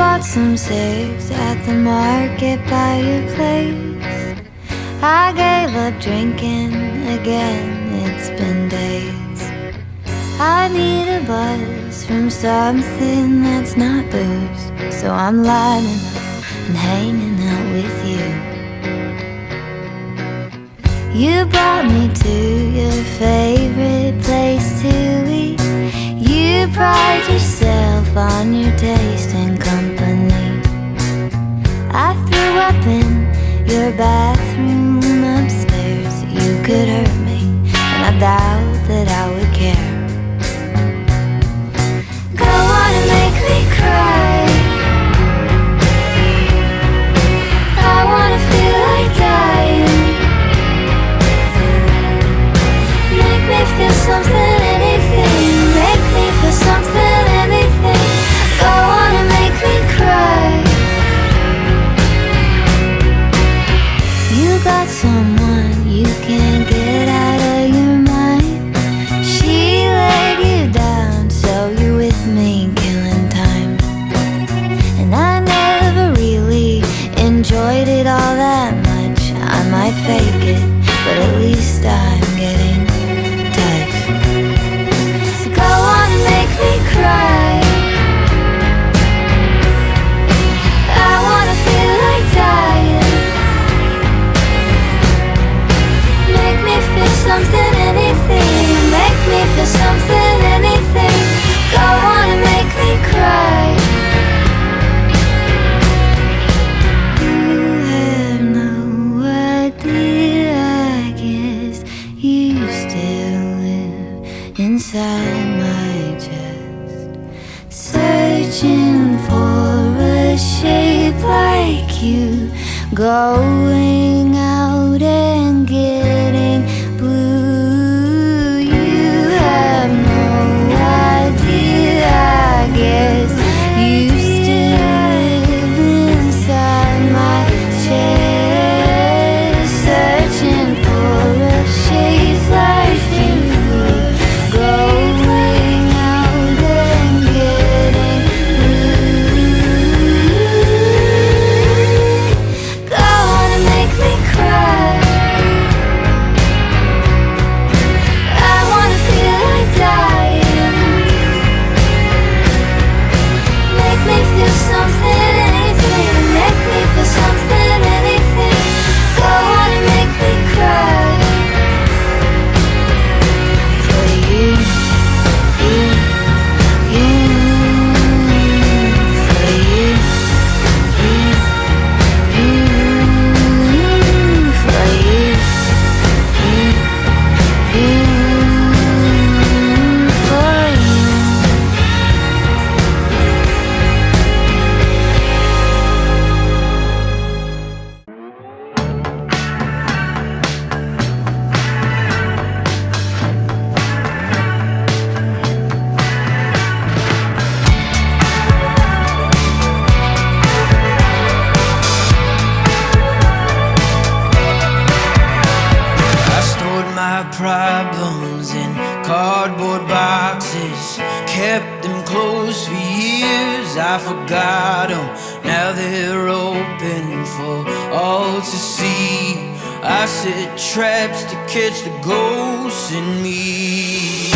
bought some cigs at the market by your place. I gave up drinking again, it's been days. I need a buzz from something that's not booze, so I'm lining up and hanging out with you. You brought me to your favorite place to eat. You pride yourself on your taste and company. I threw up in your bathroom upstairs. You could hurt me, and I doubt that I would care. Go on and make me cry. I wanna feel like dying. Make me feel something, anything. Make me feel something, anything. Go on and make me cry. You got someone you can't get out of your mind. She laid you down, so you're with me killing time. And I never really enjoyed it all that much. I might fake it, but at least I'm getting touch. So go on and make me cry. I wanna feel like dying. Make me feel something, anything. Make me feel something, anything. Go on and make me cry. You have no idea, I guess you still live inside my chest, searching for a shape like you, going out and getting blue. You have no idea, I guess you still live inside my chest, searching for a shape like you, going out and getting blue. Go on and make me cry. I wanna feel like dying. Make me feel something, anything. Make me feel something, anything. Go on and make me cry. For you, you, you. For you, you, you. For you, you, you. For you. I stored my problems in cardboard boxes, kept them close for years. I forgot them, now they're open for all to see. I set traps to catch the ghosts in me.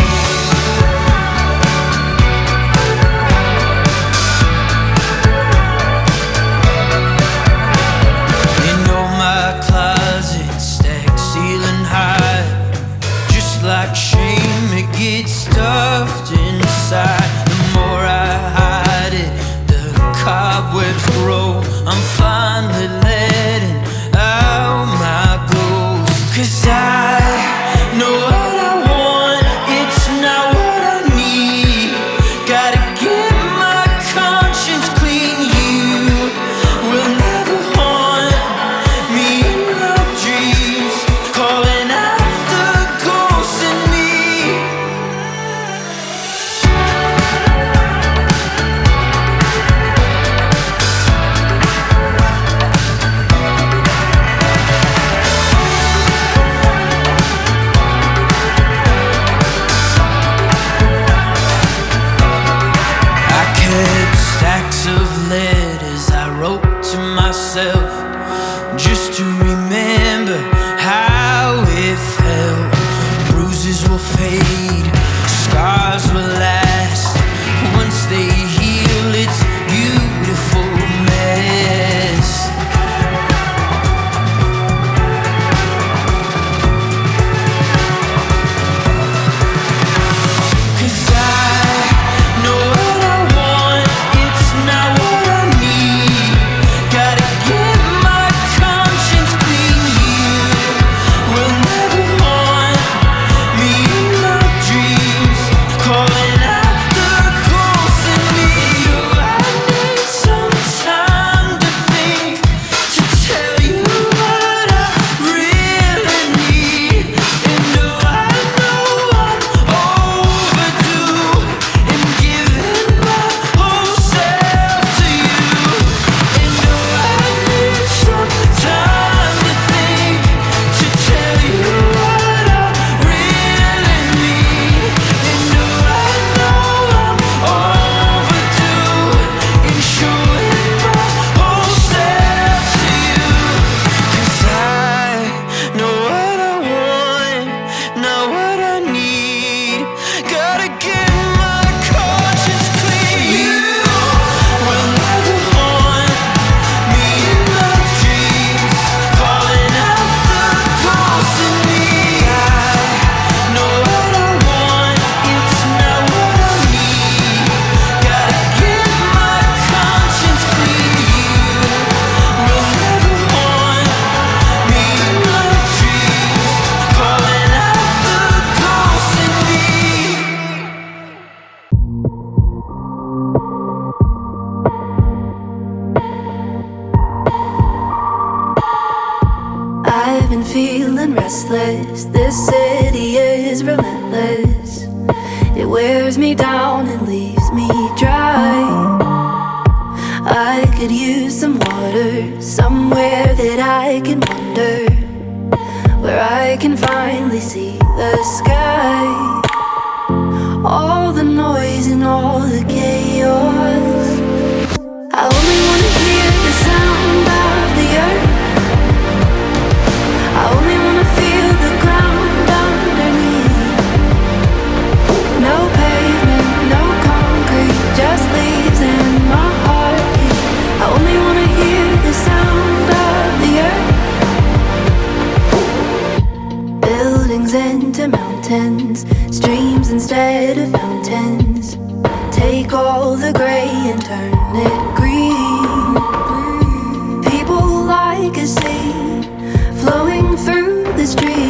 In all my closets, stacked ceiling high, just like shame, it gets stuffed inside. The more I hide it, the cobwebs grow. I'm finally letting out my ghost, 'cause I know what I want, it's not just to remember how it felt. Bruises will fade, scars will last. Once they heal, it's beautiful mess. 'Cause I know what I want, it's not what I need. Gotta get my conscience clean. You will never haunt me in my dreams, calling out the ghosts in me. I need some time to think, to tell you what I really need. And I know I'm overdue in giving my whole self to you. And I need some time to think, to tell you what I really need. And I know I'm overdue in showing my whole self to you. 'Cause I know what I want, not what I need. Gotta get my conscience clean. You will never haunt me in my dreams, calling out the ghosts in me. I know what I want, it's not what I need. Gotta get my conscience clean. You will never haunt me in my dreams, calling out the ghosts in me. I've been feeling restless. This city is relentless. It wears me down and leaves me dry. I could use some water, somewhere that I can wander, where I can finally see the sky. All the noise and all the chaos, I only wanna hear the sound of the earth. I only wanna feel the ground underneath. No pavement, no concrete, just leaves and my heartbeat. I only wanna hear the sound of the earth. Buildings into mountains, streams instead of fountains. Take all the gray and turn it green.